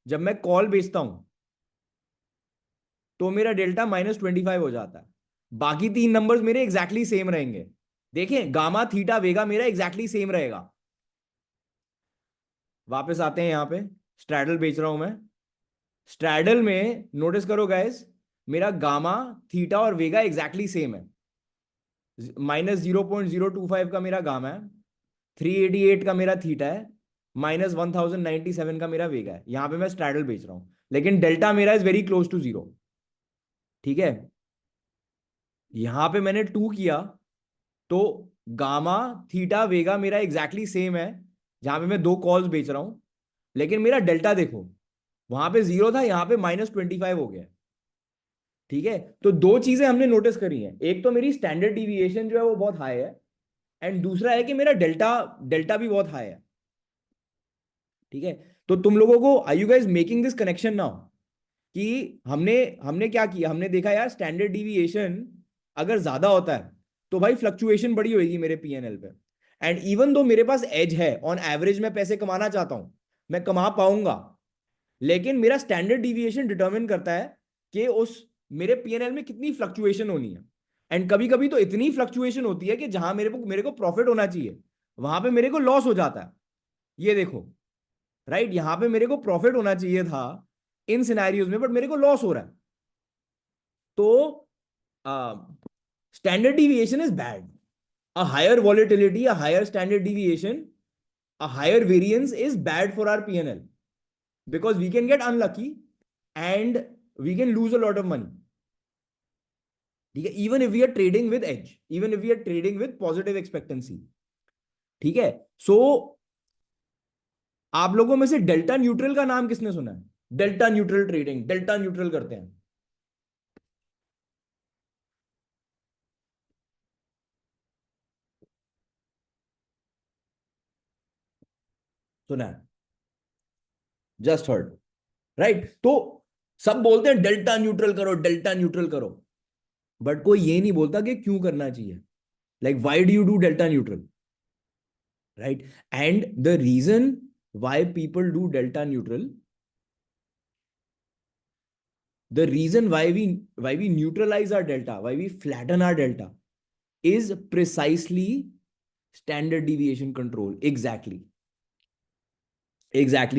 जब मैं कॉल बेचता हूं तो मेरा डेल्टा -25 हो जाता है। बाकी 3 नंबर्स मेरे एग्जैक्टली सेम रहेंगे। देखें, गामा थीटा वेगा मेरा एग्जैक्टली सेम रहेगा। वापस आते हैं यहाँ पे, स्ट्रैडल बेच रहा हूं मैं। स्ट्रैडल में नोटिस करो गाइस, मेरा गामा थीटा और वेगा एग्जैक्टली सेम है। -0.025 का मेरा गामा है, 388 का मेरा थीटा है, -1097 का मेरा वेगा है। यहां पे मैं स्ट्रैडल बेच रहा हूं, लेकिन डेल्टा मेरा इज वेरी क्लोज टू 0। ठीक है, यहां पे मैंने 2 किया तो गामा थीटा वेगा मेरा एग्जैक्टली सेम है, जहां पे मैं 2 कॉल्स बेच रहा हूं, लेकिन मेरा डेल्टा देखो, वहां पे 0 था, यहां पे -25 हो गया। ठीक है, तो दो चीजें हमने नोटिस करी हैं, एक तो मेरी स्टैंडर्ड डिविएशन जो है वो बहुत हाई है, एंड दूसरा है कि मेरा डेल्टा डेल्टा भी बहुत हाई है। ठीक है, तो तुम लोगों को, are you guys making this connection now, कि हमने हमने क्या किया, हमने देखा यार स्टैंडर्ड डिविएशन अगर ज्यादा होता है तो भाई फ्लक्चुएशन बड़ी होगी मेरे पीएनएल पे। एंड इवन दो मेरे पास एज है, ऑन एवरेज मैं पैसे कमाना चाहता हूं, मैं कमा पाऊंगा, लेकिन मेरा स्टैंडर्ड डिविएशन डिटरमिन करता है कि उस मेरे पीएनएल में कितनी फ्लक्चुएशन होनी है। एंड कभी कभी तो इतनी फ्लक्चुएशन होती है कि जहां मेरे को प्रॉफिट होना चाहिए, वहां पे मेरे को लॉस हो जाता है। ये देखो, राइट, यहां पे मेरे को प्रॉफिट होना चाहिए था इन सिनेरियोज में, बट मेरे को लॉस हो रहा है। तो standard deviation is bad. A higher volatility, a higher standard deviation, a higher variance is bad for our PNL, because we can get unlucky and we can lose a lot of money. ठीक है, even if we are trading with edge, even if we are trading with positive expectancy. ठीक है, सो आप लोगों में से delta neutral का नाम किसने सुना है? Delta neutral trading, delta neutral करते हैं, सुना है? Just heard, right? तो सब बोलते हैं डेल्टा न्यूट्रल करो, डेल्टा न्यूट्रल करो, बट कोई ये नहीं बोलता कि क्यों करना चाहिए। Like why do you do delta neutral, right? And the reason why people do delta neutral, the reason why we neutralize our delta, why we flatten our delta, is precisely standard deviation control. Exactly,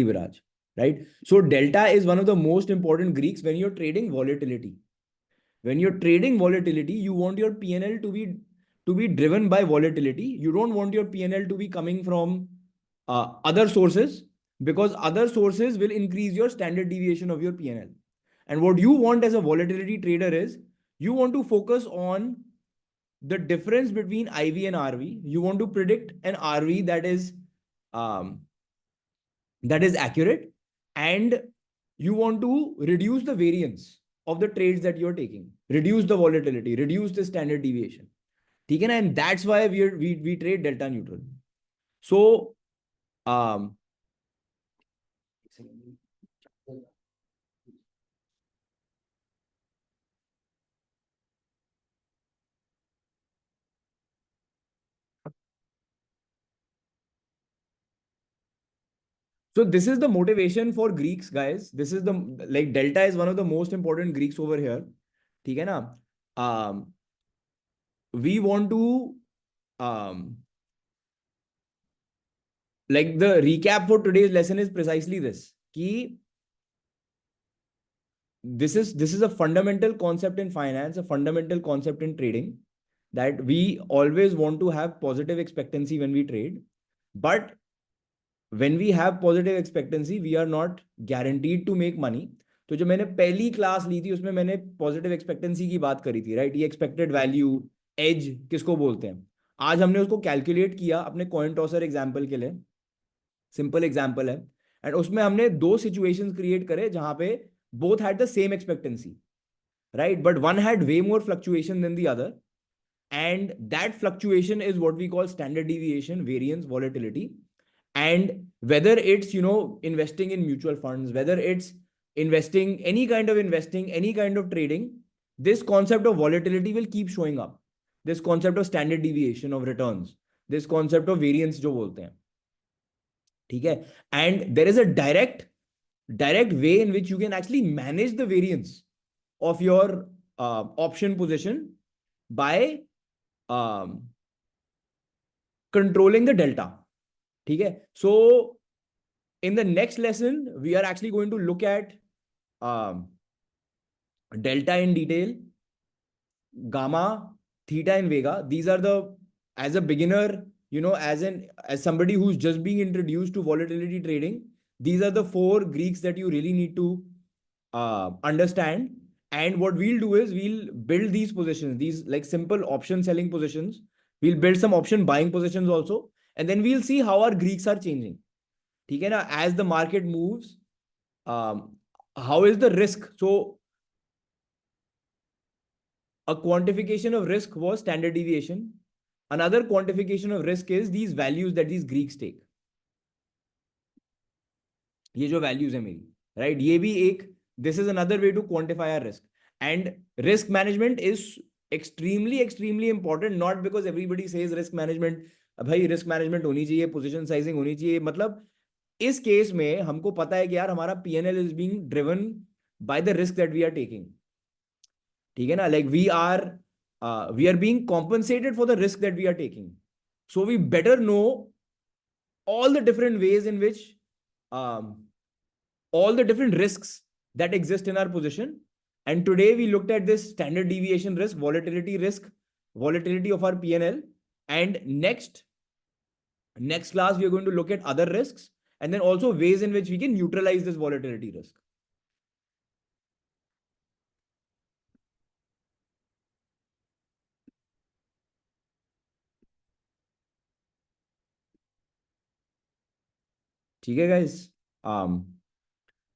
Viraj, right? So delta is one of the most important Greeks when you're trading volatility. When you're trading volatility, you want your PNL to be driven by volatility. You don't want your PNL to be coming from other sources, because other sources will increase your standard deviation of your PNL. And what you want as a volatility trader is, you want to focus on the difference between IV and RV. You want to predict an RV um, that is accurate, and you want to reduce the variance of the trades that you're taking, reduce the volatility, reduce the standard deviation. ठीक है ना? And that's why we trade delta neutral. So um so this is the motivation for Greeks, guys. This is the, like, delta is one of the most important Greeks over here. ठीक है ना? We want to um like, the recap for today's lesson is precisely this, कि this is a fundamental concept in finance, a fundamental concept in trading, that we always want to have positive expectancy when we trade, but when we have positive expectancy we are not guaranteed to make money. तो जो मैंने पहली class ली थी उसमें मैंने positive expectancy की बात करी थी, राइट? ये एक्सपेक्टेड वैल्यू, एज किसको बोलते हैं, आज हमने उसको कैलकुलेट किया अपने कॉइन टॉसर एग्जाम्पल के लिए, सिंपल एग्जाम्पल है, एंड उसमें हमने दो सिचुएशंस क्रिएट करे जहां पे both had the same expectancy, right? But one had way more fluctuation than the other. And that fluctuation is what we call standard deviation, variance, volatility. And whether it's, investing in mutual funds, whether it's investing, any kind of investing, any kind of trading, this concept of volatility will keep showing up. This concept of standard deviation of returns, this concept of variance जो बोलते हैं, ठीक है? And there is a direct way in which you can actually manage the variance of your option position by controlling the delta. ठीक है? So in the next lesson we are actually going to look at delta in detail, gamma, theta and vega. These are the, as a beginner, as somebody who's just being introduced to volatility trading, these are the four Greeks that you really need to understand. And what we'll do is we'll build these positions, these like simple option selling positions. We'll build some option buying positions also, and then we'll see how our Greeks are changing. ठीक है ना? As the market moves, how is the risk? So a quantification of risk was standard deviation. Another quantification of risk is these values that these Greeks take. ये जो values है मेरी, right? ये भी एक, this is another way to quantify our risk. And risk management is extremely important, not because everybody says risk management, भाई risk management होनी चाहिए, position sizing होनी चाहिए. मतलब इस केस में हमको पता है कि यार हमारा P&L is being driven by the risk that we are taking. ठीक है ना? Like we are being compensated for the risk that we are taking. So we better know all the different ways in which um, all the different risks that exist in our position. And today we looked at this standard deviation risk, volatility of our P&L. And next class, we are going to look at other risks and then also ways in which we can neutralize this volatility risk. Okay, guys.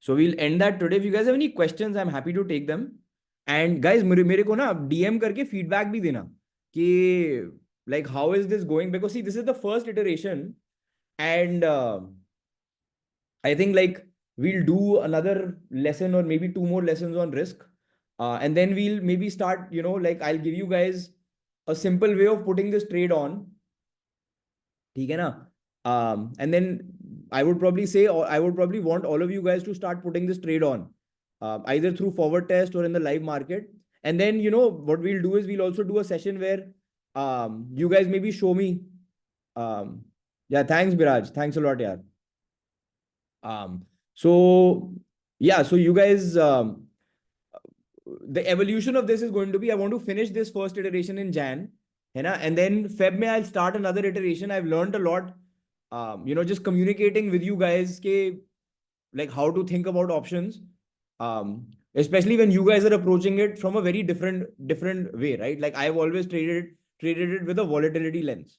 So we'll end that today. If you guys have any questions, I'm happy to take them. And guys, मेरे को ना DM करके feedback भी देना कि like how is this going? Because see, this is the first iteration, and I think like we'll do another lesson or maybe two more lessons on risk, and then we'll maybe start. Like I'll give you guys a simple way of putting this trade on. ठीक है ना? And then I would probably say, or I would probably want all of you guys to start putting this trade on, either through forward test or in the live market. And then, what we'll do is we'll also do a session where you guys maybe show me. Yeah, thanks, Biraj. Thanks a lot, yeah. So yeah, so you guys, the evolution of this is going to be, I want to finish this first iteration in Jan, and then Feb May I'll start another iteration. I've learned a lot, just communicating with you guys, like how to think about options, especially when you guys are approaching it from a very different way, right? Like I've always traded it with a volatility lens.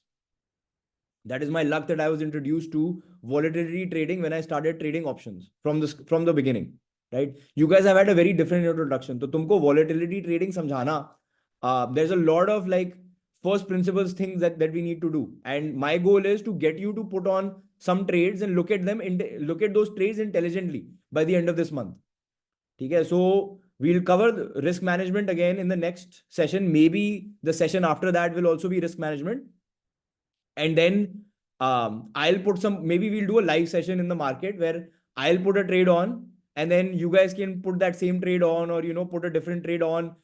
That is my luck that I was introduced to volatility trading when I started trading options from the beginning, right? You guys have had a very different introduction. So तुमको volatility trading समझाना, there's a lot of like first principles things that we need to do. And my goal is to get you to put on some trades and look at those trades intelligently by the end of this month. Okay, so we'll cover risk management again in the next session. Maybe the session after that will also be risk management. And then I'll put maybe we'll do a live session in the market where I'll put a trade on, and then you guys can put that same trade on, or put a different trade on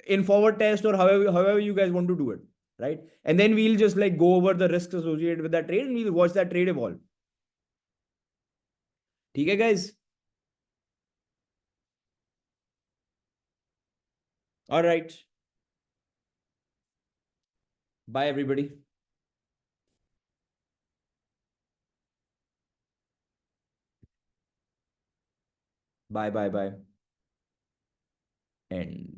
in forward test, or however you guys want to do it, right? And then we'll just like go over the risks associated with that trade, and we'll watch that trade evolve. Okay, guys? All right. Bye, everybody. Bye. And